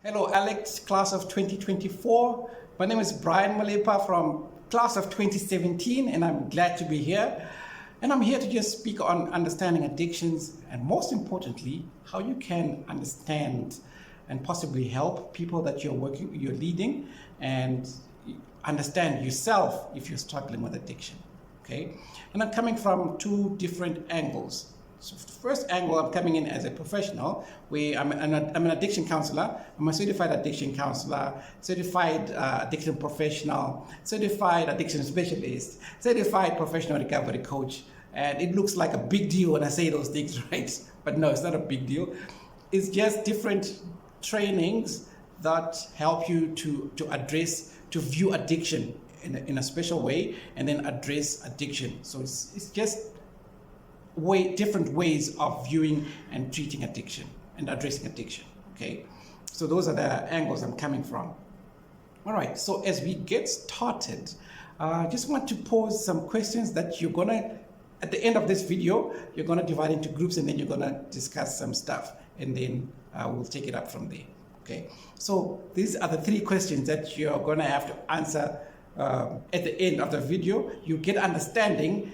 Hello, ALICT class of 2024. My name is Brian Malepa from class of 2017, and I'm glad to be here. And I'm here to just speak on understanding addictions, and most importantly, how you can understand and possibly help people that you're leading, and understand yourself if you're struggling with addiction. Okay, and I'm coming from two different angles. So the first angle, I'm coming in as a professional, where I'm an addiction counselor. I'm a certified addiction counselor, certified addiction professional, certified addiction specialist, certified professional recovery coach. And it looks like a big deal when I say those things, right? But no, it's not a big deal. It's just different trainings that help you to view addiction in a special way, and then address addiction. So it's just different ways of viewing and treating addiction and addressing addiction. Okay, so those are the angles I'm coming from. All right, so as we get started, I just want to pose some questions that you're gonna, at the end of this video, you're gonna divide into groups, and then you're gonna discuss some stuff, and then we'll take it up from there. Okay, so these are the three questions that you're gonna have to answer at the end of the video. You get understanding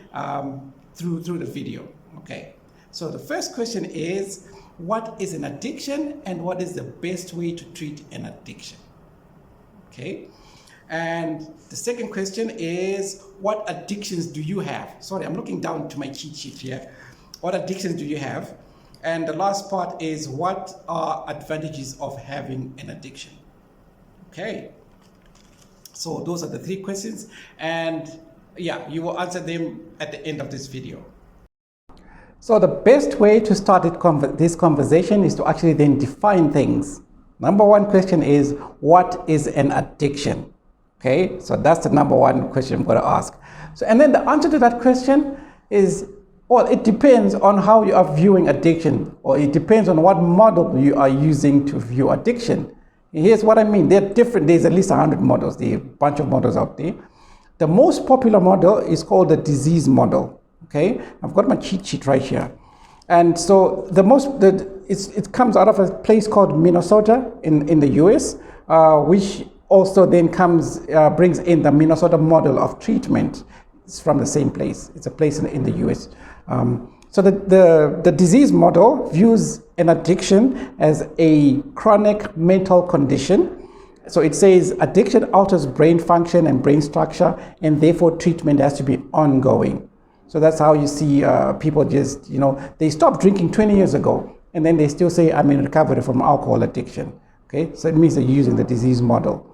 through the video. Okay, so the first question is, what is an addiction, and what is the best way to treat an addiction? Okay, and the second question is, what addictions do you have? Sorry, I'm looking down to my cheat sheet here. What addictions do you have? And the last part is, what are advantages of having an addiction? Okay, so those are the three questions, and yeah, you will answer them at the end of this video. So the best way to start this conversation is to actually then define things. Number one question is, what is an addiction? Okay, so that's the number one question I'm going to ask. So, and then the answer to that question is, well, it depends on how you are viewing addiction, or it depends on what model you are using to view addiction. Here's what I mean. There's at least 100 models. There are a bunch of models out there. The most popular model is called the disease model. Okay, I've got my cheat sheet right here. And so it comes out of a place called Minnesota in the US, which also then brings in the Minnesota model of treatment. It's from the same place. It's a place in the US. So the disease model views an addiction as a chronic mental condition. So it says addiction alters brain function and brain structure, and therefore treatment has to be ongoing. So that's how you see people just, they stopped drinking 20 years ago, and then they still say, I'm in recovery from alcohol addiction. Okay, so it means they're using the disease model.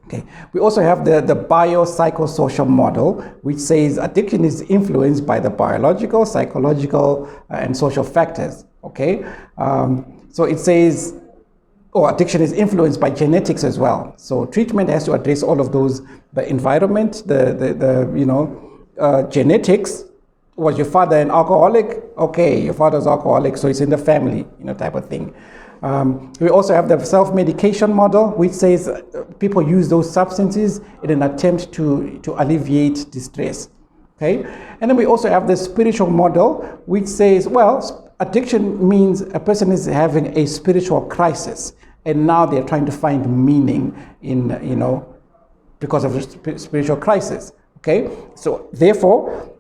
Okay, we also have the biopsychosocial model, which says addiction is influenced by the biological, psychological, and social factors. Okay, so it says, addiction is influenced by genetics as well. So treatment has to address all of those: the environment, genetics. Was your father an alcoholic? Okay, your father's alcoholic, so it's in the family, type of thing. We also have the self-medication model, which says people use those substances in an attempt to alleviate distress. Okay, and then we also have the spiritual model, which says, well, addiction means a person is having a spiritual crisis, and now they're trying to find meaning in, because of the spiritual crisis. Okay, so therefore,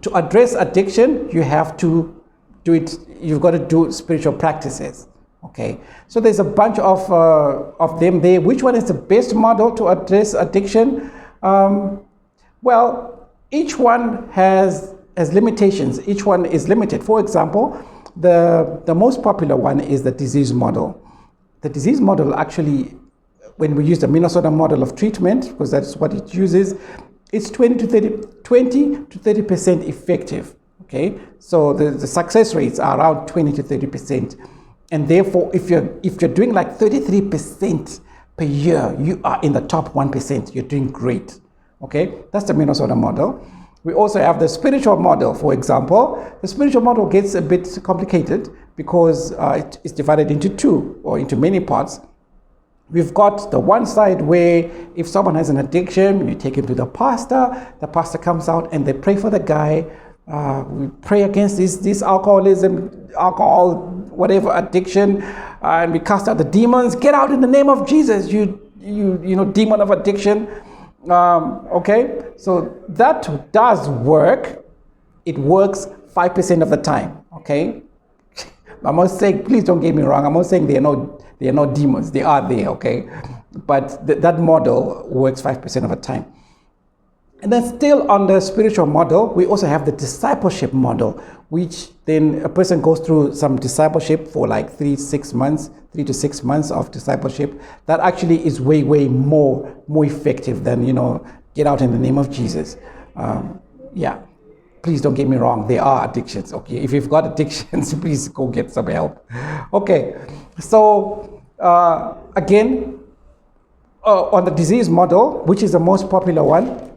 to address addiction, you have to do it. You've got to do spiritual practices. Okay, so there's a bunch of them there. Which one is the best model to address addiction? Well, each one has limitations. Each one is limited. For example, the most popular one is the disease model. The disease model actually, when we use the Minnesota model of treatment, because that's what it uses, it's 20 to 30% effective. Okay, so the success rates are around 20 to 30%, and therefore, if you're doing like 33% per year, you are in the top 1%. You're doing great. Okay, that's the Minnesota model. We also have the spiritual model. For example, the spiritual model gets a bit complicated because it's divided into two, or into many parts. We've got the one side where if someone has an addiction, you take him to the pastor comes out and they pray for the guy. We pray against this alcoholism, alcohol, whatever addiction. and we cast out the demons. Get out in the name of Jesus, you demon of addiction. Okay, so that does work. It works 5% of the time. Okay, I'm not saying, please don't get me wrong, I'm not saying they are not demons. They are there. Okay, but that model works 5% of the time. And then still on the spiritual model, we also have the discipleship model, which then a person goes through some discipleship for like 3 to 6 months of discipleship. That actually is way more effective than, get out in the name of Jesus. Yeah, please don't get me wrong, there are addictions. Okay, if you've got addictions, please go get some help. Okay, so again, on the disease model, which is the most popular one.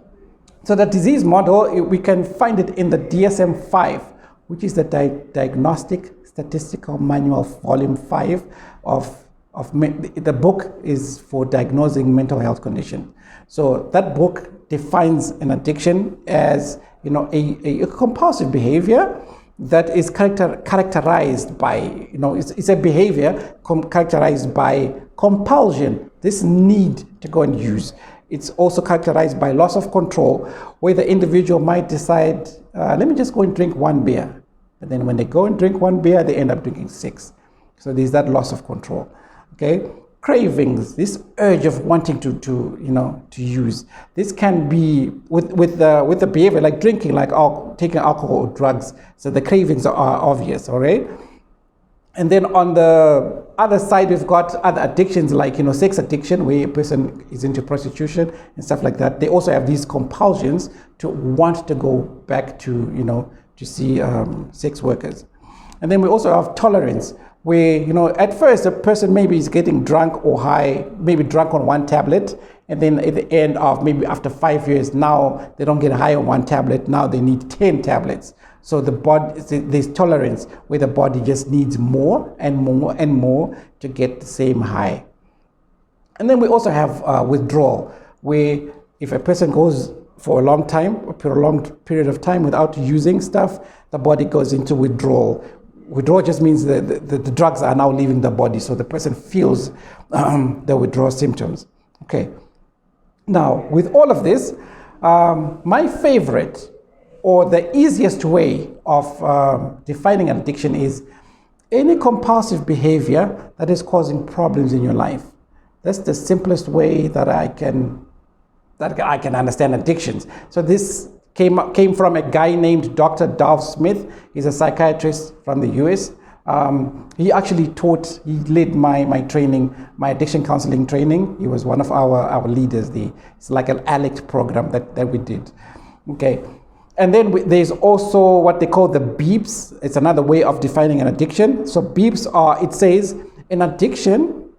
So the disease model, we can find it in the DSM-5, which is the Diagnostic Statistical Manual, Volume 5 of the book is for diagnosing mental health condition. So that book defines an addiction as, a compulsive behavior that is characterized by, it's a behavior characterized by compulsion, this need to go and use. It's also characterized by loss of control, where the individual might decide, let me just go and drink 1 beer. But then when they go and drink 1 beer, they end up drinking 6. So there's that loss of control. Okay, cravings, this urge of wanting to use. This can be with the behavior like drinking, like taking alcohol or drugs. So the cravings are obvious. All right. And then on the other side, we've got other addictions like, sex addiction, where a person is into prostitution and stuff like that. They also have these compulsions to want to go back to, to see sex workers. And then we also have tolerance, where, at first a person maybe is getting drunk or high, maybe drunk on 1 tablet. And then at the end of maybe after 5 years, now they don't get high on 1 tablet. Now they need 10 tablets. So the body, there's tolerance where the body just needs more and more and more to get the same high. And then we also have withdrawal, where if a person goes for a long time, a prolonged period of time without using stuff, the body goes into withdrawal. Withdrawal just means that the drugs are now leaving the body, so the person feels the withdrawal symptoms. Okay. Now, with all of this, my favorite or the easiest way of defining an addiction is any compulsive behavior that is causing problems in your life. That's the simplest way that I can understand addictions. So this came from a guy named Dr. Dov Smith. He's a psychiatrist from the US. He actually led my training, my addiction counseling training. He was one of our leaders. It's like an ALICT program that we did. Okay. And then there's also what they call the beeps. It's another way of defining an addiction. So beeps it says, an addiction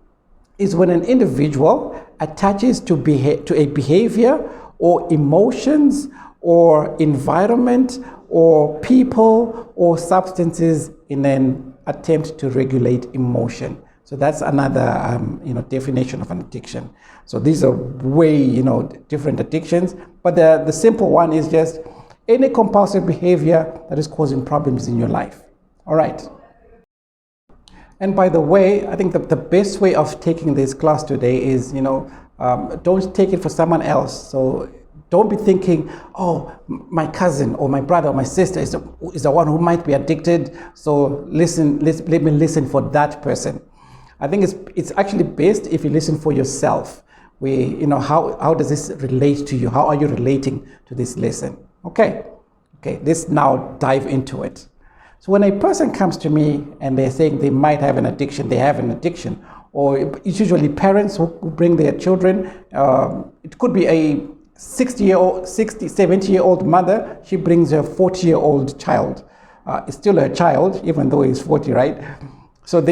is when an individual attaches to a behavior or emotions or environment or people or substances in an attempt to regulate emotion. So that's another definition of an addiction. So these are way different addictions, but the simple one is just any compulsive behavior that is causing problems in your life. All right. And by the way, I think the best way of taking this class today is, don't take it for someone else. So don't be thinking, oh, my cousin or my brother or my sister is the one who might be addicted. So let me listen for that person. I think it's actually best if you listen for yourself. How does this relate to you? How are you relating to this lesson? Okay, let's now dive into it. So when a person comes to me and they're saying they might have an addiction, they have an addiction, or it's usually parents who bring their children. It could be a 70-year-old mother. She brings her 40-year-old child. It's still her child, even though he's 40, right? So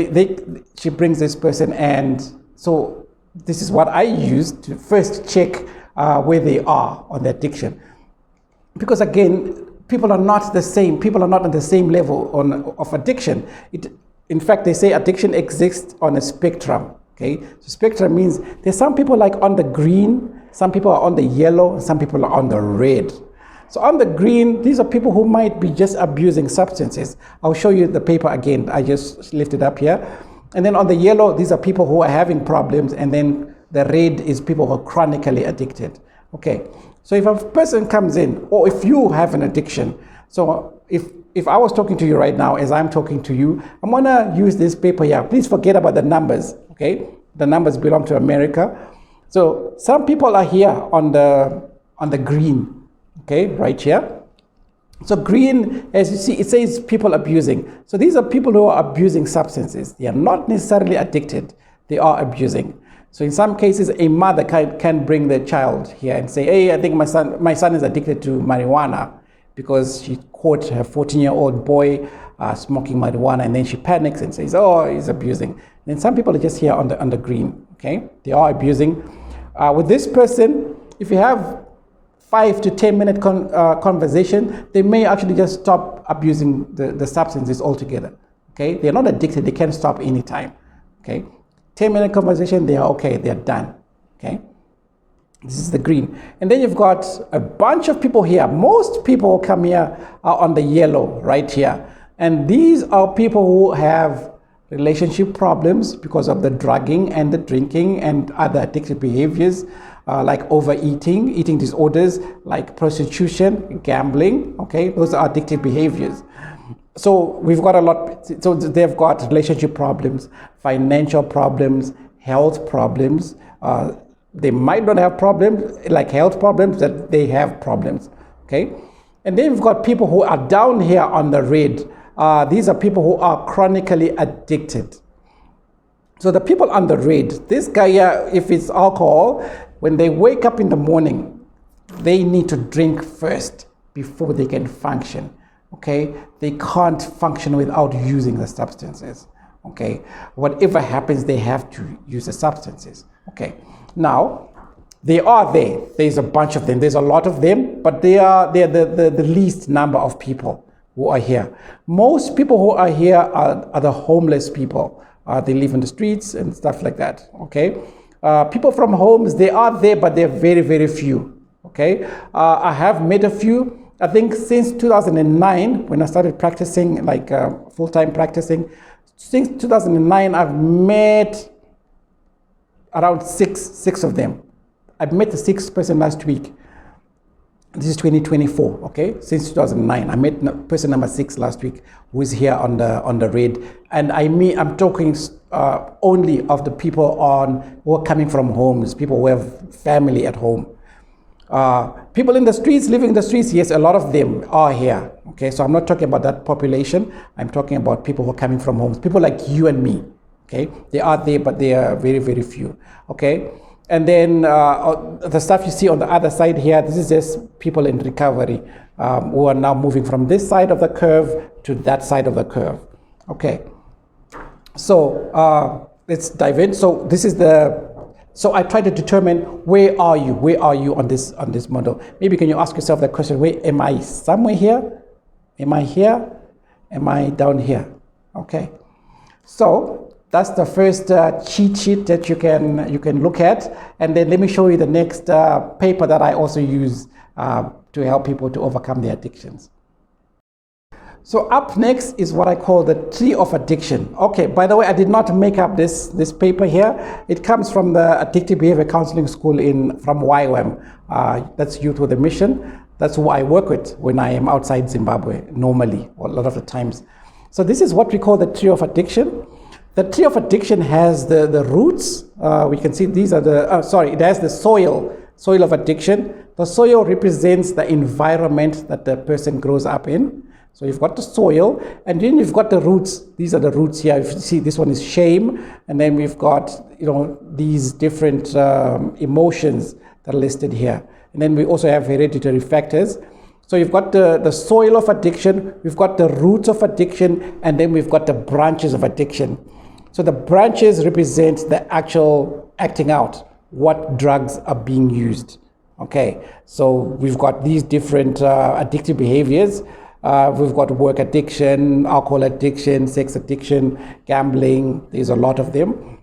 she brings this person, and so this is what I use to first check where they are on the addiction. Because again, people are not the same. People are not on the same level of addiction. In fact, they say addiction exists on a spectrum. Okay, so spectrum means there's some people like on the green, some people are on the yellow, and some people are on the red. So on the green, these are people who might be just abusing substances. I'll show you the paper again. I just lifted up here. And then on the yellow, these are people who are having problems. And then the red is people who are chronically addicted. Okay, so if a person comes in, or if you have an addiction, so if I was talking to you right now, as I'm talking to you, I'm gonna use this paper here. Please forget about the numbers, okay? The numbers belong to America. So some people are here on the green, okay, right here. So green, as you see, it says people abusing. So these are people who are abusing substances. They are not necessarily addicted, they are abusing. So in some cases, a mother can bring their child here and say, hey, I think my son is addicted to marijuana, because she caught her 14-year-old boy smoking marijuana, and then she panics and says, oh, he's abusing. And then some people are just here on the green, okay? They are abusing. With this person, if you have 5 to 10 minute conversation, they may actually just stop abusing the substances altogether, okay? They're not addicted, they can stop anytime, okay? 10-minute conversation, they are okay, they're done, okay? This is the green. And then you've got a bunch of people here. Most people come here are on the yellow right here. And these are people who have relationship problems because of the drugging and the drinking and other addictive behaviors, like overeating, eating disorders, like prostitution, gambling, okay? Those are addictive behaviors. So we've got a lot, so they've got relationship problems, financial problems, health problems. They might not have problems, like health problems, that they have problems, okay? And then we've got people who are down here on the red. These are people who are chronically addicted. So the people on the red, this guy here, if it's alcohol, when they wake up in the morning, they need to drink first before they can function, okay? They can't function without using the substances, okay? Whatever happens, they have to use the substances, okay? Now, they are there. There's a bunch of them. There's a lot of them, but they're the least number of people who are here. Most people who are here are the homeless people. They live in the streets and stuff like that, okay? People from homes, they are there, but they're very, very few, okay? I have met a few. I think since 2009, when I started practicing, like full-time practicing, since 2009, I've met around six of them. I've met the sixth person last week. This is 2024, okay? Since 2009, I met person number 6 last week, who is here on the red. And I'm talking only of the people who are coming from homes, people who have family at home. People in the streets, living in the streets, yes, a lot of them are here, okay? So I'm not talking about that population. I'm talking about people who are coming from homes, people like you and me, okay? They are there, but they are very, very few, okay? And then the stuff you see on the other side here, this is just people in recovery who are now moving from this side of the curve to that side of the curve, okay? So let's dive in. So this is so I try to determine where are you on this model. Maybe can you ask yourself the question, where am I? Somewhere here? Am I here? Am I down here? Okay. So that's the first cheat sheet that you can look at. And then let me show you the next paper that I also use to help people to overcome their addictions. So up next is what I call the tree of addiction. Okay, by the way, I did not make up this paper here. It comes from the Addictive Behavior Counseling School from YWAM. That's Youth with a Mission. That's who I work with when I am outside Zimbabwe, normally, or a lot of the times. So this is what we call the tree of addiction. The tree of addiction has the roots. We can see these are it has the soil of addiction. The soil represents the environment that the person grows up in. So you've got the soil, and then you've got the roots. These are the roots here. If you see, this one is shame, and then we've got these different emotions that are listed here. And then we also have hereditary factors. So you've got the soil of addiction, we've got the roots of addiction, and then we've got the branches of addiction. So the branches represent the actual acting out, what drugs are being used. Okay, so we've got these different addictive behaviors. We've got work addiction, alcohol addiction, sex addiction, gambling. There's a lot of them.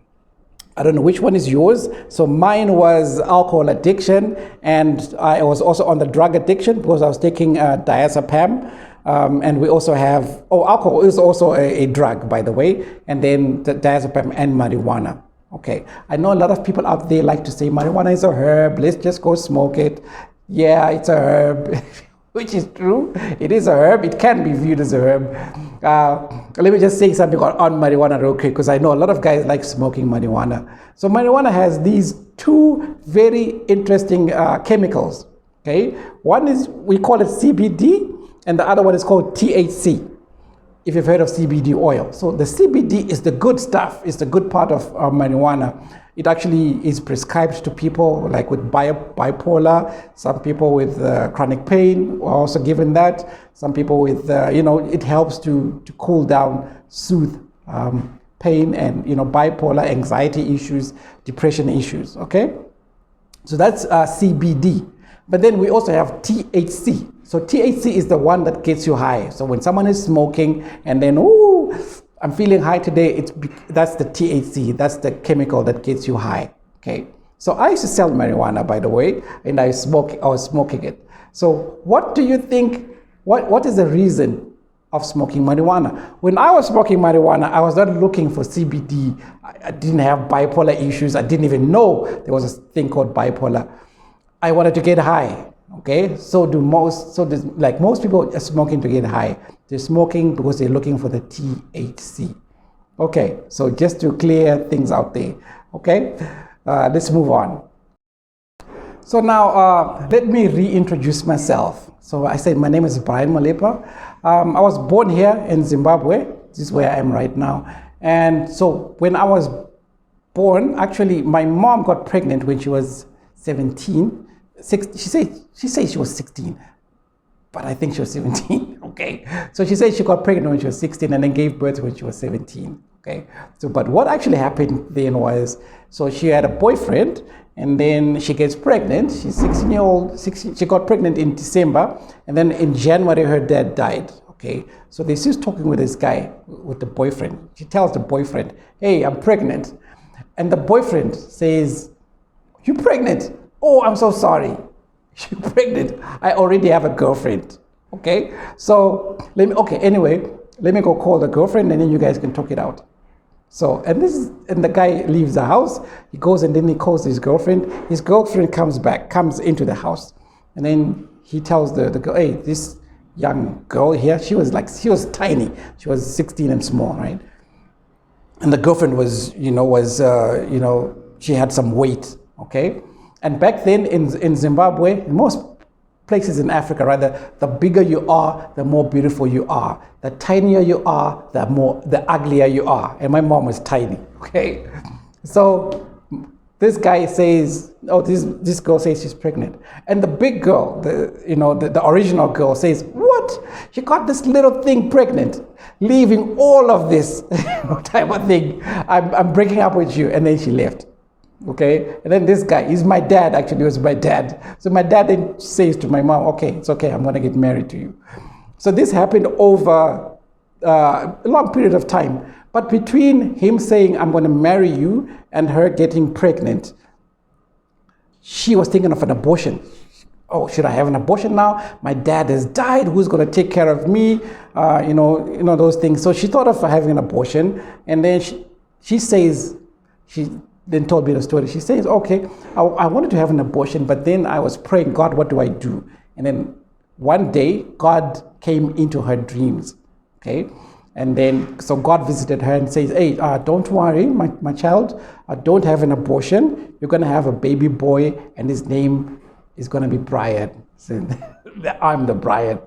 I don't know which one is yours. So mine was alcohol addiction, and I was also on the drug addiction because I was taking diazepam. And we also have, alcohol is also a drug, by the way, and then the diazepam and marijuana. Okay, I know a lot of people out there like to say marijuana is a herb, let's just go smoke it. Yeah, it's a herb, which is true. It is a herb, it can be viewed as a herb. Let me just say something on marijuana real quick, because I know a lot of guys like smoking marijuana. So marijuana has these two very interesting chemicals, okay? One is, we call it CBD, and the other one is called THC, if you've heard of CBD oil. So the CBD is the good stuff, it's the good part of marijuana. It actually is prescribed to people like with bipolar, some people with chronic pain are also given that, some people with, it helps to cool down, soothe pain and, bipolar, anxiety issues, depression issues, okay? So that's CBD. But then we also have THC. So THC is the one that gets you high. So when someone is smoking and then, ooh, I'm feeling high today, that's the THC. That's the chemical that gets you high, okay? So I used to sell marijuana, by the way, and I was smoking it. So what do you think, what is the reason of smoking marijuana? When I was smoking marijuana, I was not looking for CBD. I didn't have bipolar issues. I didn't even know there was a thing called bipolar. I wanted to get high, okay? So most people are smoking to get high. They're smoking because they're looking for the THC. Okay, so just to clear things out there, okay? Let's move on. So now, let me reintroduce myself. So I said my name is Brian Malepa. I was born here in Zimbabwe. This is where I am right now. And so when I was born, actually, my mom got pregnant when she was 17. She said she was 16, but I think she was 17, okay? So she said she got pregnant when she was 16 and then gave birth when she was 17, okay? So, but what actually happened then was, so she had a boyfriend and then she gets pregnant. She's 16-year-old, she got pregnant in December, and then in January her dad died, okay? So they're still talking with this guy, with the boyfriend. She tells the boyfriend, hey, I'm pregnant. And the boyfriend says, you pregnant? Oh, I'm so sorry. You're pregnant. I already have a girlfriend. Okay? So, anyway, let me go call the girlfriend and then you guys can talk it out. So, and the guy leaves the house. He goes and then he calls his girlfriend. His girlfriend comes into the house. And then he tells the girl, hey, this young girl here, she was tiny. She was 16 and small, right? And the girlfriend was, she had some weight, okay? And back then in Zimbabwe, in most places in Africa, rather, the bigger you are, the more beautiful you are. The tinier you are, the uglier you are. And my mom was tiny, okay? So this guy says, this girl says she's pregnant. And the big girl, the original girl says, what? She got this little thing pregnant, leaving all of this type of thing. I'm breaking up with you. And then she left. Okay, and then this guy, he's my dad, actually, he was my dad. So my dad then says to my mom, okay, it's okay, I'm gonna get married to you. So this happened over a long period of time. But between him saying, I'm gonna marry you, and her getting pregnant, she was thinking of an abortion. Oh, should I have an abortion now? My dad has died, who's gonna take care of me? Those things. So she thought of having an abortion, and then she says, she then told me the story. She says, okay, I wanted to have an abortion, but then I was praying, God, what do I do? And then one day, God came into her dreams, okay? And then, so God visited her and says, hey, don't worry, my child, don't have an abortion. You're gonna have a baby boy, and his name is gonna be Brian. So I'm the Brian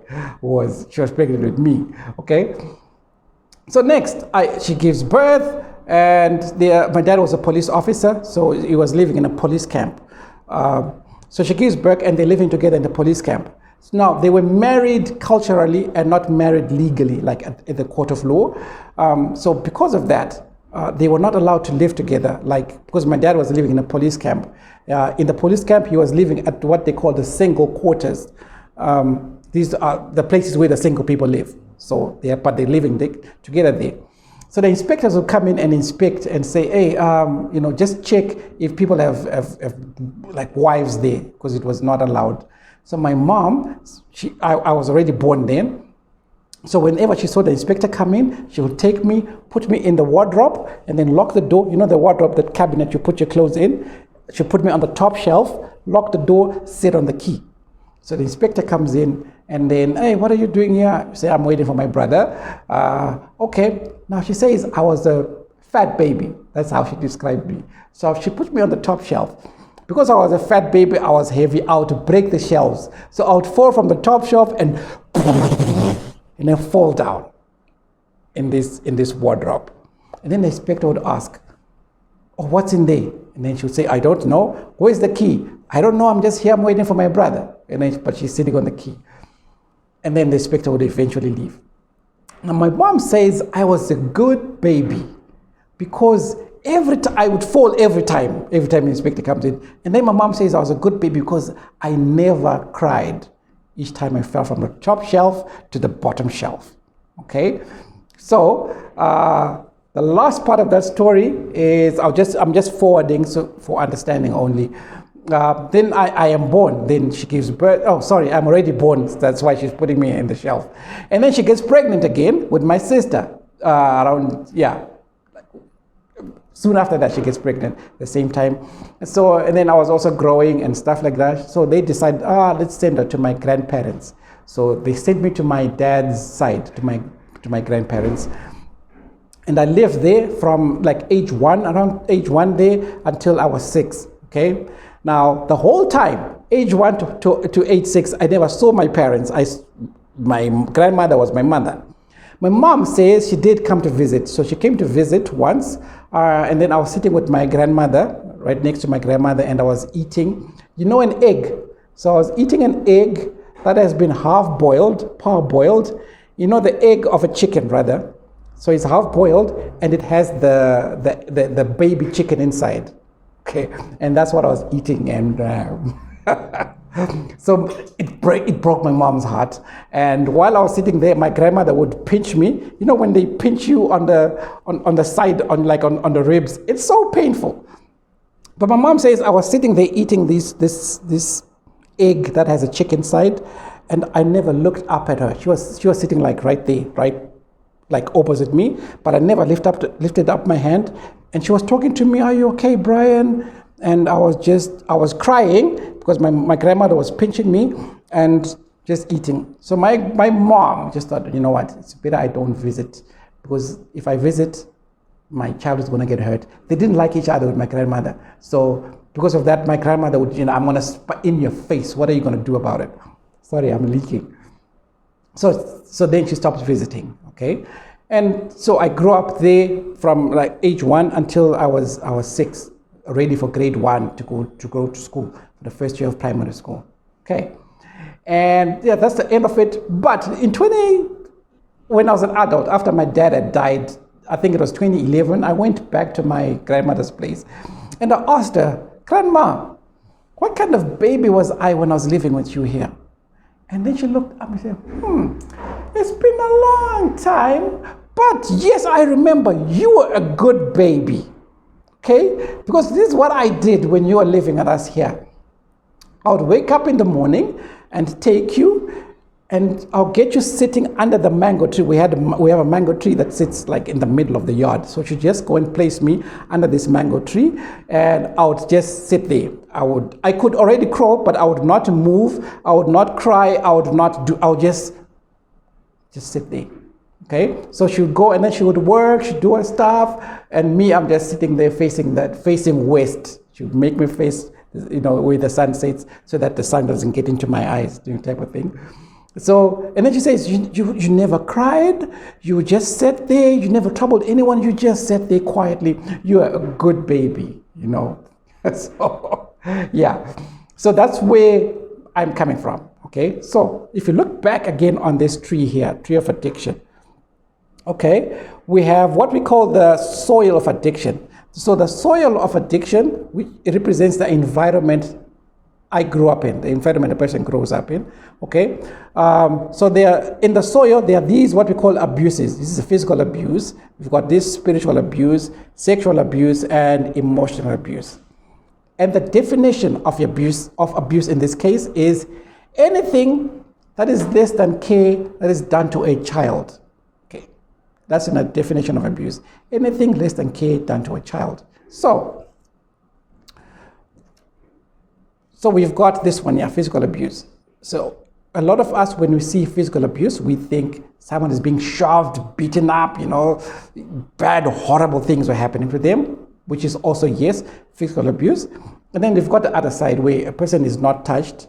she was pregnant with me, okay? So next, she gives birth, and my dad was a police officer, so he was living in a police camp. So she gives birth, and they're living together in the police camp. So now, they were married culturally and not married legally, like at the court of law. So because of that, they were not allowed to live together, because my dad was living in a police camp. In the police camp, he was living at what they call the single quarters. These are the places where the single people live. So they're living together there. So the inspectors will come in and inspect and say, hey, just check if people have like wives there, because it was not allowed. So my mom, I was already born then. So whenever she saw the inspector come in, she would take me, put me in the wardrobe, and then lock the door. You know the wardrobe, that cabinet you put your clothes in? She put me on the top shelf, lock the door, sit on the key. So the inspector comes in, and then, hey, what are you doing here? I say, I'm waiting for my brother. Okay. Now she says I was a fat baby. That's how she described me. So she put me on the top shelf. Because I was a fat baby, I was heavy. I would break the shelves. So I would fall from the top shelf and then fall down in this wardrobe. And then the inspector would ask, oh, what's in there? And then she would say, I don't know. Where's the key? I don't know. I'm just here. I'm waiting for my brother. But she's sitting on the key. And then the inspector would eventually leave. Now my mom says I was a good baby because I would fall every time the inspector comes in. And then my mom says I was a good baby because I never cried each time I fell from the top shelf to the bottom shelf. Okay? So the last part of that story is I'm just forwarding so for understanding only. Then I am born. Then she gives birth. Oh, sorry, I'm already born. That's why she's putting me in the shelf. And then she gets pregnant again with my sister. Soon after that, she gets pregnant at the same time. And then I was also growing and stuff like that. So they decided, let's send her to my grandparents. So they sent me to my dad's side, to my grandparents. And I lived there from around age 1 there until I was 6. Okay. Now the whole time, age 1 to age 6, I never saw my parents. My grandmother was my mother. My mom says she did come to visit. So she came to visit once, and then I was sitting with my grandmother, right next to my grandmother, and I was eating, an egg. So I was eating an egg that has been half-boiled, parboiled, the egg of a chicken, rather. So it's half-boiled, and it has the baby chicken inside. Okay, and that's what I was eating, and so it broke my mom's heart. And while I was sitting there, my grandmother would pinch me. When they pinch you on the side, on the ribs, it's so painful. But my mom says I was sitting there eating this egg that has a chicken side, and I never looked up at her. She was sitting right there, like opposite me, but I never lifted up my hand. And she was talking to me, are you okay, Brian? And I was crying because my grandmother was pinching me and just eating. So my mom just thought, you know what, it's better I don't visit, because if I visit, my child is going to get hurt. They didn't like each other with my grandmother. So because of that, my grandmother would, I'm going to spit in your face. What are you going to do about it? Sorry, I'm leaking. So then she stopped visiting, okay? And so I grew up there from age 1 until I was 6, ready for grade 1 to go to school for the first year of primary school. Okay, and yeah, that's the end of it. But when I was an adult, after my dad had died, I think it was 2011, I went back to my grandmother's place, and I asked her, Grandma, what kind of baby was I when I was living with you here? And then she looked up and said, it's been a long time, but yes, I remember you were a good baby, okay? Because this is what I did when you were living with us here. I would wake up in the morning and take you, and I'll get you sitting under the mango tree. We have a mango tree that sits in the middle of the yard. So she just go and place me under this mango tree, and I would just sit there. I could already crawl, but I would not move. I would not cry. I would just sit there. Okay. So she would go, and then she would work. She'd do her stuff, and me, I'm just sitting there facing west. She would make me face, where the sun sets, so that the sun doesn't get into my eyes, type of thing. So, and then she says, you never cried, you just sat there, you never troubled anyone, you just sat there quietly, you are a good baby, So, yeah. So that's where I'm coming from, okay? So, if you look back again on this tree here, tree of addiction, okay, we have what we call the soil of addiction. So the soil of addiction, it represents the environment I grew up in, the environment a person grows up in, okay? So in the soil, there are these what we call abuses. This is physical abuse. We've got this spiritual abuse, sexual abuse, and emotional abuse. And the definition of abuse in this case is anything that is less than care that is done to a child. Okay, that's in a definition of abuse. Anything less than care done to a child. So we've got this one here, physical abuse. So a lot of us, when we see physical abuse, we think someone is being shoved, beaten up, bad, horrible things are happening to them, which is also, yes, physical abuse. And then we've got the other side where a person is not touched,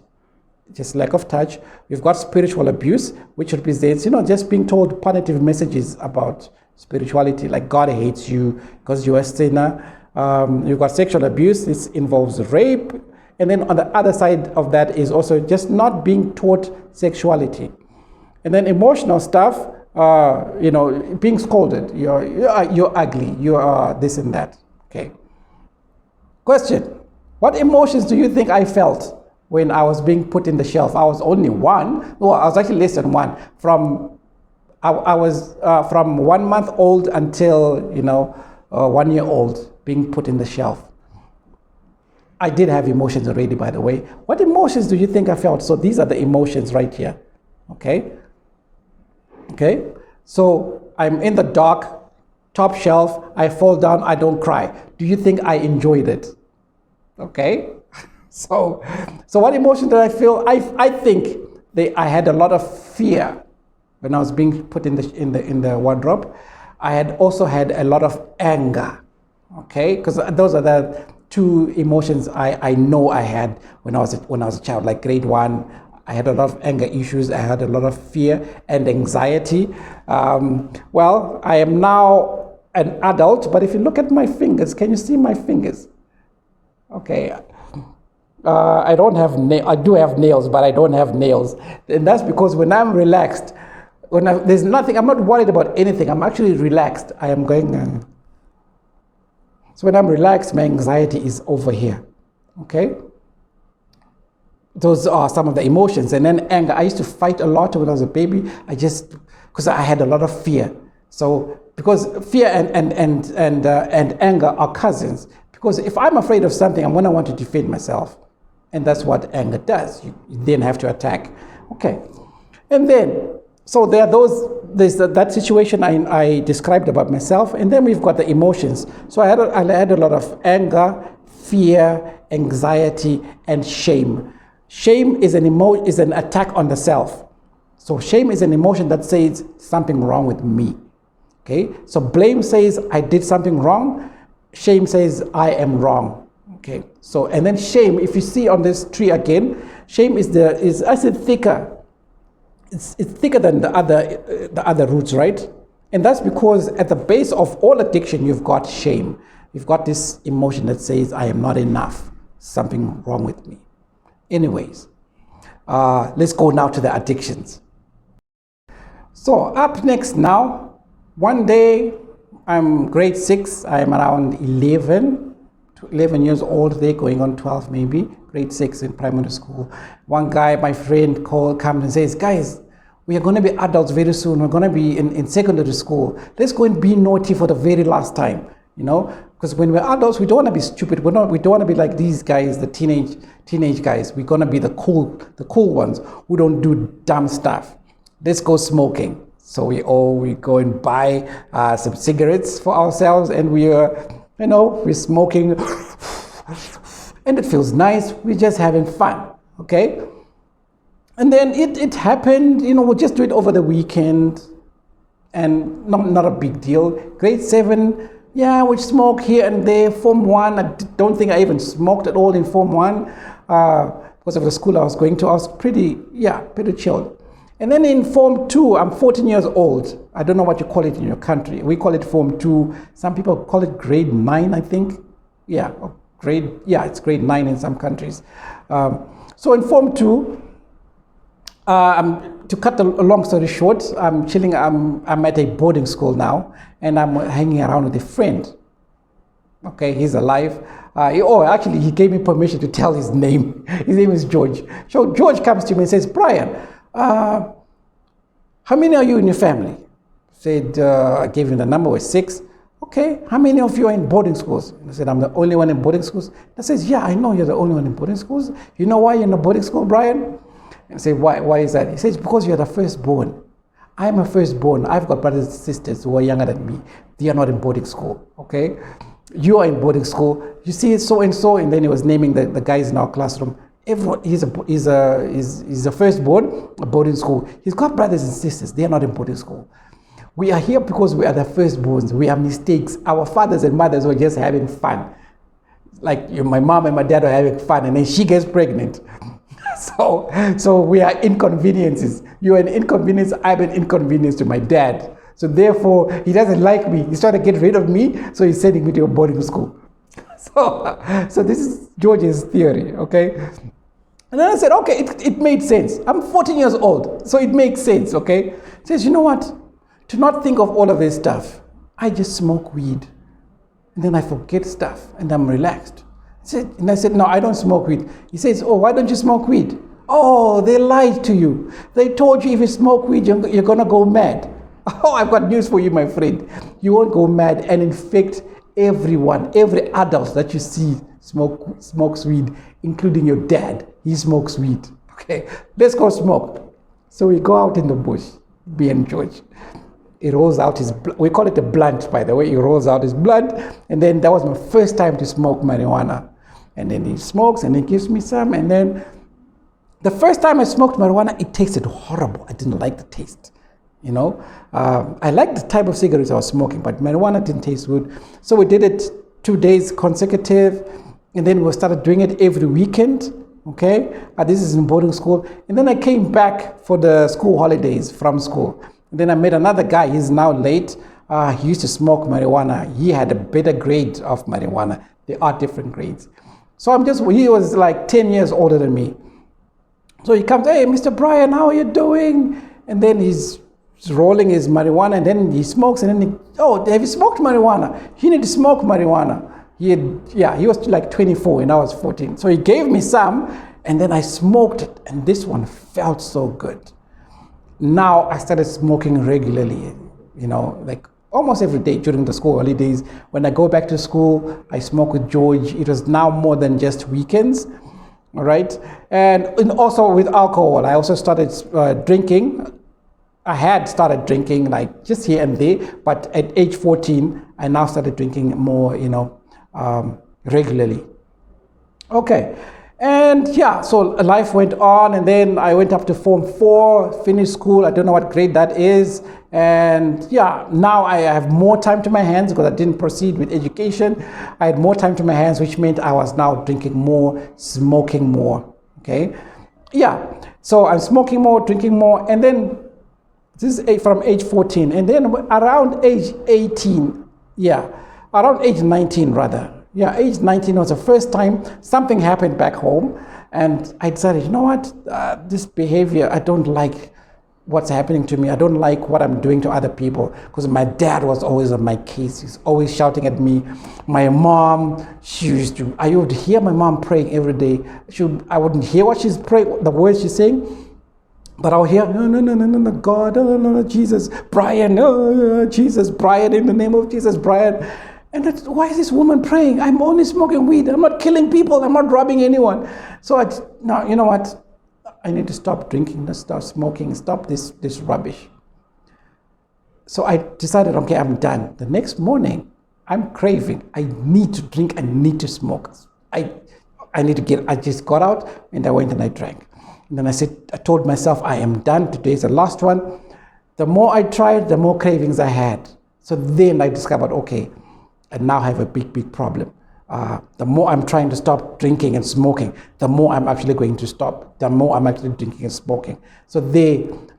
just lack of touch. We've got spiritual abuse, which represents, just being told punitive messages about spirituality, like God hates you because you're a sinner. You've got sexual abuse. This involves rape. And then on the other side of that is also just not being taught sexuality. And then emotional stuff, being scolded. You're ugly. You are this and that. Okay. Question. What emotions do you think I felt when I was being put in the shelf? I was only one. Well, I was actually less than one. I was from 1 month old until 1 year old being put in the shelf. I did have emotions already, by the way. What emotions do you think I felt? So these are the emotions right here. Okay. So I'm in the dark, top shelf. I fall down. I don't cry. Do you think I enjoyed it? Okay. So what emotion did I feel? I think I had a lot of fear when I was being put in the wardrobe. I had also had a lot of anger. Okay, because those are the two emotions I know I had when I was a child. Like grade 1, I had a lot of anger issues. I had a lot of fear and anxiety. Well, I am now an adult, but if you look at my fingers, can you see my fingers? Okay. I don't have I do have nails, but I don't have nails, and that's because when I'm relaxed, there's nothing. I'm not worried about anything. I'm actually relaxed. I am going. So when I'm relaxed, my anxiety is over here. Okay. Those are some of the emotions, and then anger. I used to fight a lot when I was a baby. Because I had a lot of fear. So because fear and anger are cousins. Because if I'm afraid of something, I'm going to want to defend myself. And that's what anger does. You then have to attack. Okay. And then, so there's that situation I described about myself. And then we've got the emotions. So I had a lot of anger, fear, anxiety, and shame. Shame is an attack on the self. So shame is an emotion that says something wrong with me. Okay. So blame says I did something wrong. Shame says I am wrong. Okay, so and then shame, if you see on this tree again, shame is thicker. It's thicker than the other roots, right? And that's because at the base of all addiction, you've got shame. You've got this emotion that says I am not enough. Something wrong with me. Anyways, let's go now to the addictions. So up next now, one day I'm grade 6. I'm around 11 years old, they're going on 12 maybe, grade 6 in primary school. One guy, my friend, comes and says, guys, we are going to be adults very soon. We're going to be in secondary school. Let's go and be naughty for the very last time, because when we're adults, we don't want to be stupid. We don't want to be like these guys, the teenage guys. We're going to be the cool ones who don't do dumb stuff. Let's go smoking. So we go and buy some cigarettes for ourselves, and we're smoking, and it feels nice. We're just having fun, okay? And then it happened, we'll just do it over the weekend, and not a big deal. Grade 7, yeah, we smoke here and there. Form 1, I don't think I even smoked at all in Form 1. Because of the school I was going to, I was pretty chilled. And then in Form 2, I'm 14 years old. I don't know what you call it in your country. We call it Form 2. Some people call it grade 9, I think. It's grade 9 in some countries. So in Form 2, to cut a long story short, I'm chilling. I'm at a boarding school now, and I'm hanging around with a friend. Okay, he's alive. He gave me permission to tell his name. His name is George. So George comes to me and says, Brian, how many are you in your family? I gave him the number, was 6. Okay, how many of you are in boarding schools? I said, I'm the only one in boarding schools. I says, yeah, I know you're the only one in boarding schools. You know why you're in a boarding school, Brian? And I say, why is that? He says, because you're the firstborn. I'm a firstborn. I've got brothers and sisters who are younger than me. They are not in boarding school, okay? You are in boarding school. You see so and so, and then he was naming the guys in our classroom. Everyone, he's a firstborn, a boarding school. He's got brothers and sisters. They are not in boarding school. We are here because we are the firstborns. We have mistakes. Our fathers and mothers were just having fun. Like my mom and my dad were having fun, and then she gets pregnant. So we are inconveniences. You are an inconvenience. I'm an inconvenience to my dad. So therefore, he doesn't like me. He's trying to get rid of me, so he's sending me to a boarding school. So this is George's theory, okay? And then I said, okay, it made sense. I'm 14 years old, so it makes sense, okay? He says, you know what? To not think of all of this stuff, I just smoke weed. And then I forget stuff, and I'm relaxed. And I said, no, I don't smoke weed. He says, oh, why don't you smoke weed? Oh, they lied to you. They told you if you smoke weed, you're going to go mad. Oh, I've got news for you, my friend. You won't go mad and infect everyone, every adult that you see smokes weed, including your dad. He smokes weed. Okay, let's go smoke. So we go out in the bush, me and George. He rolls out his, we call it a blunt, by the way. He rolls out his blunt, and then that was my first time to smoke marijuana. And then he smokes, and he gives me some, and then the first time I smoked marijuana, it tasted horrible. I didn't like the taste, you know. I liked the type of cigarettes I was smoking, but marijuana didn't taste good. So we did it 2 days consecutive, and then we started doing it every weekend, okay. This is in boarding school. And then I came back for the school holidays from school. And then I met another guy, he's now late. He used to smoke marijuana. He had a better grade of marijuana. There are different grades. So he was like 10 years older than me. So he comes, hey, Mr. Brian, how are you doing? And then he's rolling his marijuana, and then he smokes, and then have you smoked marijuana? You need to smoke marijuana. He was like 24 and I was 14. So he gave me some, and then I smoked it, and this one felt so good. Now I started smoking regularly, you know, like almost every day during the school holidays. When I go back to school, I smoke with George. It was now more than just weekends, all right? And also with alcohol, I also started drinking. I had started drinking like just here and there, but at age 14, I now started drinking more, you know, regularly. Okay. And yeah, so life went on, and then I went up to Form 4, finished school. I don't know what grade that is. And yeah, now I have more time to my hands because I didn't proceed with education. I had more time to my hands, which meant I was now drinking more, smoking more, okay? Yeah, so I'm smoking more, drinking more, and then this is from age 14. And then around age 18, around age 19 rather. Yeah, age 19 was the first time something happened back home, and I decided, you know what, this behavior, I don't like what's happening to me. I don't like what I'm doing to other people, because my dad was always on my case. He's always shouting at me. My mom, I would hear my mom praying every day. I wouldn't hear what she's praying, the words she's saying, but I would hear, no, God, no, Jesus, Brian, Jesus, Brian, in the name of Jesus, Brian. And why is this woman praying? I'm only smoking weed. I'm not killing people. I'm not robbing anyone. So you know what? I need to stop drinking, stop smoking, stop this rubbish. So I decided, okay, I'm done. The next morning, I'm craving. I need to drink. I need to smoke. I just got out, and I went and I drank. And then I told myself, I am done. Today's the last one. The more I tried, the more cravings I had. So then I discovered, okay, I now have a big problem. The more I'm trying to stop drinking and smoking, the more I'm actually going to stop, the more I'm actually drinking and smoking. So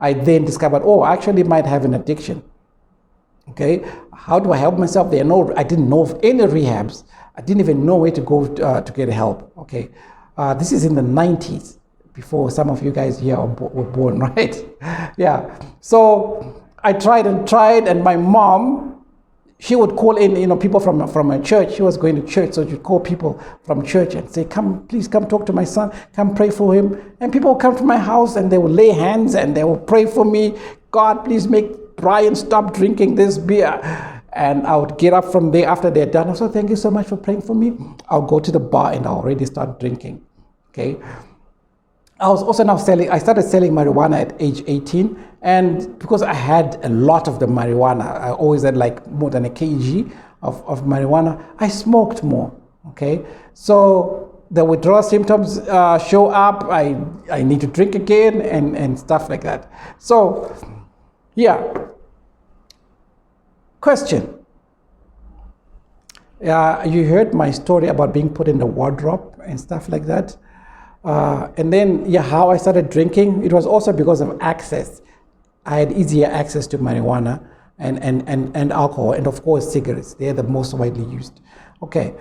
I then discovered, I actually might have an addiction. Okay, how do I help myself? I didn't know of any rehabs. I didn't even know where to go to get help. Okay, this is in the 90s, before some of you guys here were born, right? Yeah, so I tried, and my mom, she would call in, people from a church. She was going to church, so she'd call people from church and say, please come talk to my son, come pray for him. And people would come to my house, and they would lay hands, and they would pray for me. God, please make Brian stop drinking this beer. And I would get up from there after they're done. So thank you so much for praying for me. I'll go to the bar, and I'll already start drinking, okay? I was also now selling, I started selling marijuana at age 18. And because I had a lot of the marijuana, I always had like more than a kg of marijuana, I smoked more, okay? So the withdrawal symptoms show up, I need to drink again and stuff like that. So, yeah. Question. You heard my story about being put in the wardrobe and stuff like that. And then, yeah, how I started drinking, it was also because of access. I had easier access to marijuana and alcohol, and of course cigarettes. They're the most widely used. Okay.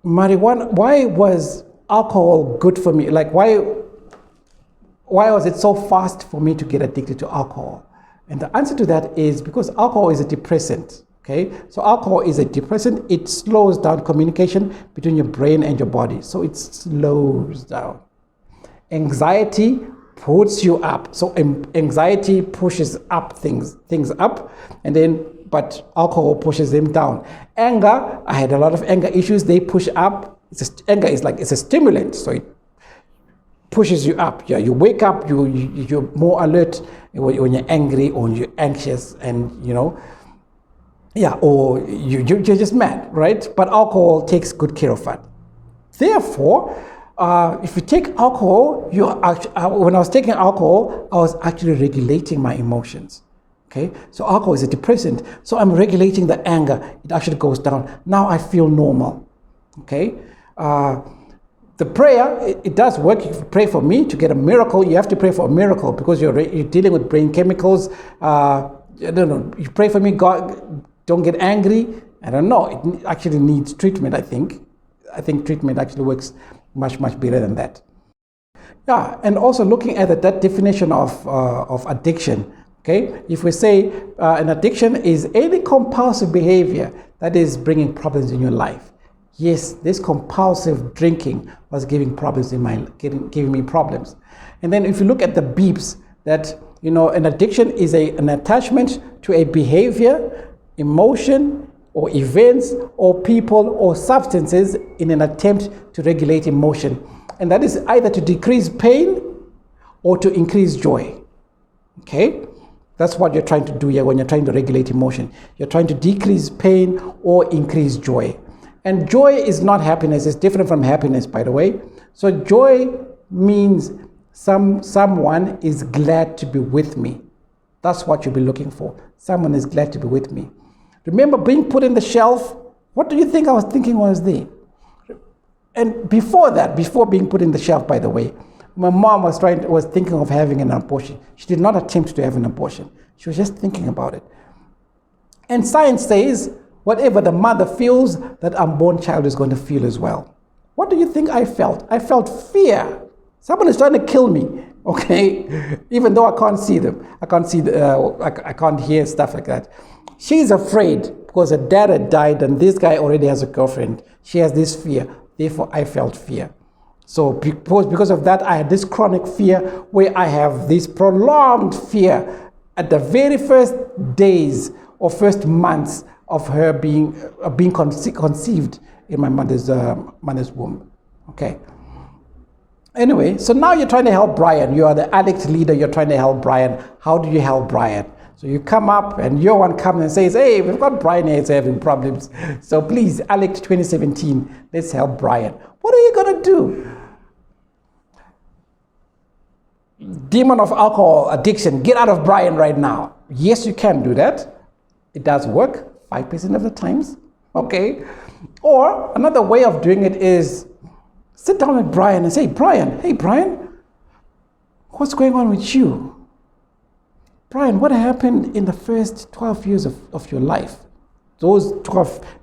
Marijuana, why was alcohol good for me? Like, why was it so fast for me to get addicted to alcohol? And the answer to that is because alcohol is a depressant. Okay, so alcohol is a depressant. It slows down communication between your brain and your body. So it slows down. Anxiety puts you up. So anxiety pushes up things up, and then, but alcohol pushes them down. Anger, I had a lot of anger issues. They push up. Anger is like, it's a stimulant. So it pushes you up. Yeah, you wake up, you're more alert when you're angry or you're anxious, and you know, yeah, or you're just mad, right? But alcohol takes good care of that. Therefore, if you take alcohol, when I was taking alcohol, I was actually regulating my emotions. Okay, so alcohol is a depressant, so I'm regulating the anger. It actually goes down. Now I feel normal. Okay, the prayer, it does work. If you pray for me to get a miracle, you have to pray for a miracle because you're dealing with brain chemicals. You pray for me, God. Don't get angry. I don't know. It actually needs treatment, I think. I think treatment actually works much, much better than that. Yeah, and also looking at that definition of addiction, okay? If we say an addiction is any compulsive behavior that is bringing problems in your life. Yes, this compulsive drinking was giving problems giving me problems. And then if you look at the beeps, that, you know, an addiction is an attachment to a behavior, emotion, or events, or people, or substances in an attempt to regulate emotion. And that is either to decrease pain or to increase joy. Okay? That's what you're trying to do here when you're trying to regulate emotion. You're trying to decrease pain or increase joy. And joy is not happiness. It's different from happiness, by the way. So joy means someone is glad to be with me. That's what you'll be looking for. Someone is glad to be with me. Remember being put in the shelf? What do you think I was thinking was there? And before that, before being put in the shelf, by the way, my mom was thinking of having an abortion. She did not attempt to have an abortion. She was just thinking about it. And science says, whatever the mother feels, that unborn child is going to feel as well. What do you think I felt? I felt fear. Someone is trying to kill me, okay? Even though I can't see them. I can't hear stuff like that. She's afraid because her dad had died and this guy already has a girlfriend. She has this fear. Therefore, I felt fear. So because of that, I had this chronic fear where I have this prolonged fear at the very first days or first months of her being conceived in my mother's womb. Okay. Anyway, so now you're trying to help Brian. You are the ALICT leader. You're trying to help Brian. How do you help Brian? So you come up and your one comes and says, hey, we've got Brian here having problems. So please, ALICT 2017, let's help Brian. What are you going to do? Demon of alcohol addiction, get out of Brian right now. Yes, you can do that. It does work 5% of the times. Okay. Or another way of doing it is sit down with Brian and say, Brian, hey, Brian, what's going on with you? Brian, what happened in the first 12 years of your life? Those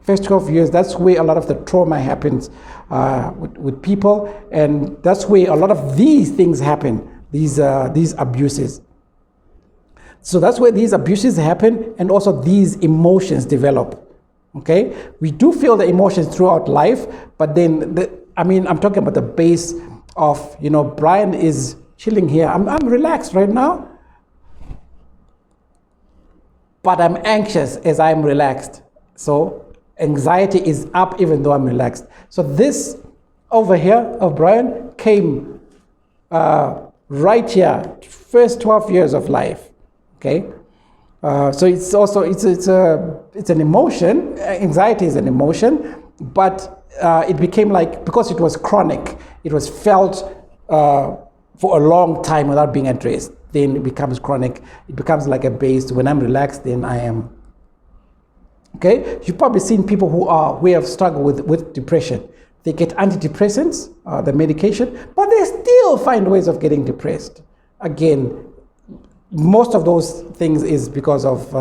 first 12 years, that's where a lot of the trauma happens with people, and that's where a lot of these things happen, these abuses. So that's where these abuses happen, and also these emotions develop. Okay? We do feel the emotions throughout life, but then, I'm talking about the base of, Brian is chilling here. I'm relaxed right now, but I'm anxious as I'm relaxed. So anxiety is up even though I'm relaxed. So this over here of Brian came right here, first 12 years of life. Okay, so it's also it's an emotion. Anxiety is an emotion, but it became like, because it was chronic, it was felt for a long time without being addressed. Then it becomes chronic. It becomes like a base. When I'm relaxed, then I am. Okay, you've probably seen people who have struggled with depression. They get antidepressants, the medication, but they still find ways of getting depressed. Again, most of those things is because of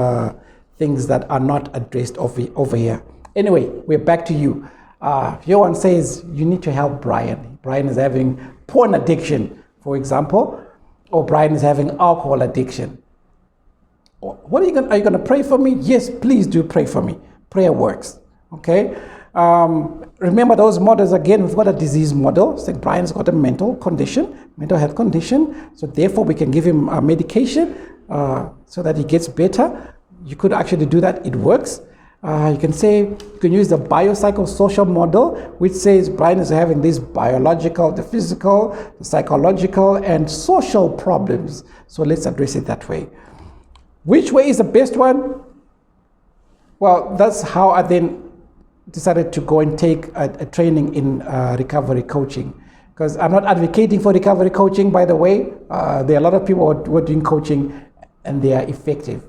things that are not addressed over here. Anyway, we're back to you. Johan says you need to help Brian. Brian is having porn addiction, for example, or Brian is having alcohol addiction. What are you going to pray for me? Yes, please do pray for me. Prayer works. Okay. Remember those models again. We've got a disease model. So Brian's got a mental health condition. So therefore, we can give him a medication so that he gets better. You could actually do that. It works. You can use the biopsychosocial model, which says Brian is having these biological, the physical, the psychological, and social problems. So let's address it that way. Which way is the best one? Well, that's how I then decided to go and take a training in recovery coaching, because I'm not advocating for recovery coaching, by the way. There are a lot of people who are doing coaching and they are effective.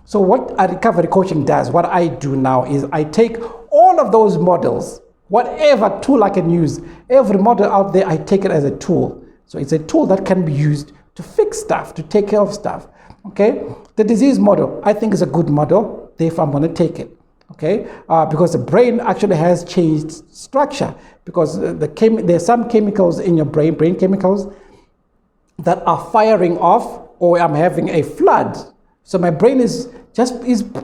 So what a recovery coaching does, what I do now is I take all of those models, whatever tool I can use, every model out there, I take it as a tool. So it's a tool that can be used to fix stuff, to take care of stuff. Okay, the disease model I think is a good model, therefore I'm going to take it. Okay, because the brain actually has changed structure, because there's some chemicals in your brain chemicals that are firing off, or I'm having a flood. So my brain is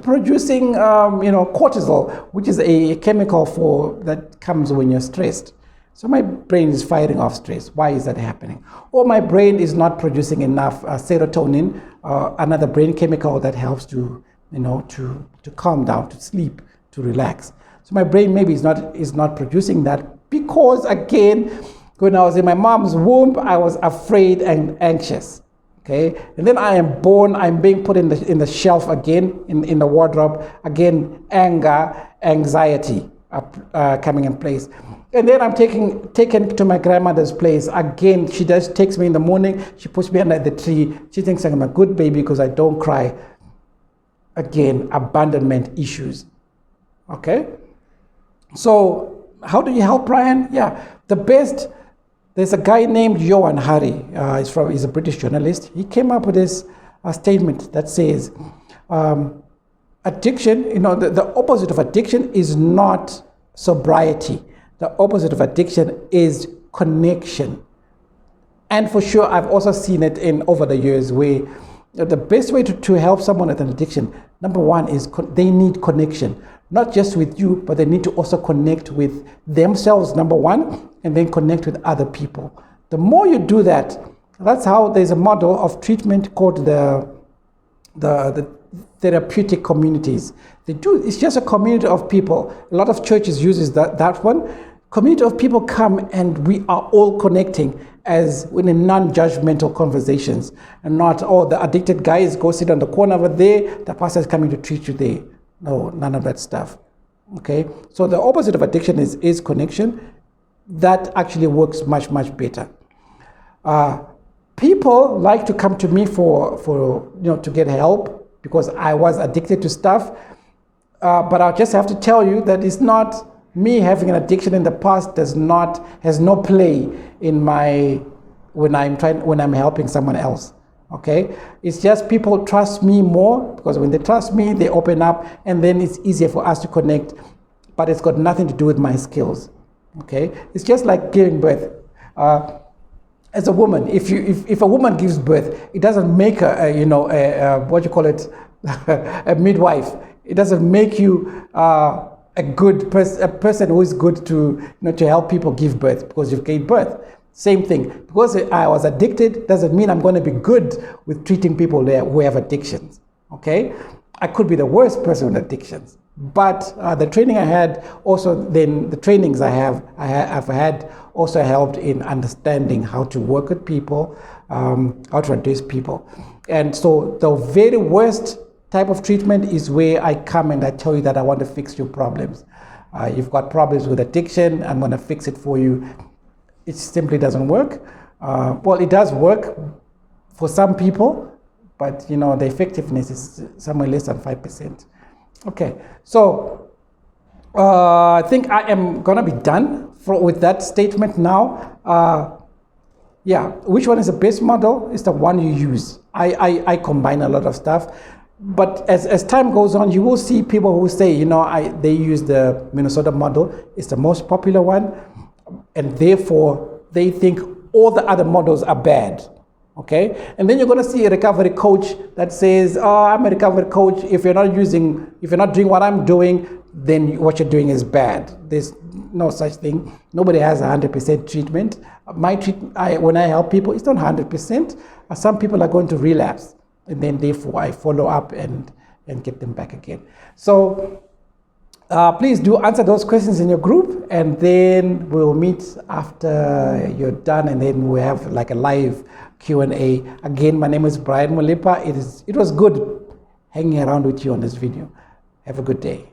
producing cortisol, which is a chemical that comes when you're stressed. So my brain is firing off stress. Why is that happening? Or my brain is not producing enough serotonin, another brain chemical that helps to calm down, to sleep, to relax. So my brain maybe is not producing that, because again, when I was in my mom's womb, I was afraid and anxious. Okay, and then I am born, I'm being put in the shelf again, in the wardrobe, again, anger, anxiety coming in place. And then I'm taken to my grandmother's place. Again, she takes me in the morning, she puts me under the tree. She thinks I'm a good baby because I don't cry. Again, abandonment issues. Okay? So, how do you help Brian? Yeah, the best, there's a guy named Johan Hari. He's a British journalist. He came up with this statement that says, addiction, the opposite of addiction is not sobriety. The opposite of addiction is connection. And for sure, I've also seen it over the years where the best way to help someone with an addiction, number one, is they need connection. Not just with you, but they need to also connect with themselves, number one, and then connect with other people. The more you do that, that's how there's a model of treatment called the therapeutic communities. It's just a community of people. A lot of churches uses that one. Community of people come and we are all connecting as in a non-judgmental conversations, and not, the addicted guys go sit on the corner over there, the pastor is coming to treat you there. No, none of that stuff. Okay, so the opposite of addiction is connection. That actually works much, much better. People like to come to me for to get help because I was addicted to stuff. But I'll just have to tell you that it's not me having an addiction in the past has no play in when I'm helping someone else. Okay, it's just people trust me more, because when they trust me, they open up, and then it's easier for us to connect. But it's got nothing to do with my skills. Okay, it's just like giving birth. As a woman, if a woman gives birth, it doesn't make her a midwife. It doesn't make you a person who is good to help people give birth because you've gave birth. Same thing. Because I was addicted doesn't mean I'm going to be good with treating people who have addictions. Okay, I could be the worst person with addictions. But the training I had also, then the trainings I've had also helped in understanding how to work with people, how to address people. And so the very worst type of treatment is where I come and I tell you that I want to fix your problems. You've got problems with addiction, I'm going to fix it for you. It simply doesn't work. Well, it does work for some people, but you know, the effectiveness is somewhere less than 5%. Okay, so I think I am gonna be done with that statement now. Yeah, which one is the best model? It's the one you use. I combine a lot of stuff, but as time goes on, you will see people who say, you know, they use the Minnesota model. It's the most popular one, and therefore they think all the other models are bad. Okay, and then you're going to see a recovery coach that says, oh, I'm a recovery coach. If you're not doing what I'm doing, then what you're doing is bad. There's no such thing. Nobody has 100% treatment. When I help people, it's not 100%. Some people are going to relapse, and then therefore I follow up and get them back again. So please do answer those questions in your group, and then we'll meet after you're done, and then we'll have like a live Q&A. Again, my name is Brian Molipa. It was good hanging around with you on this video. Have a good day.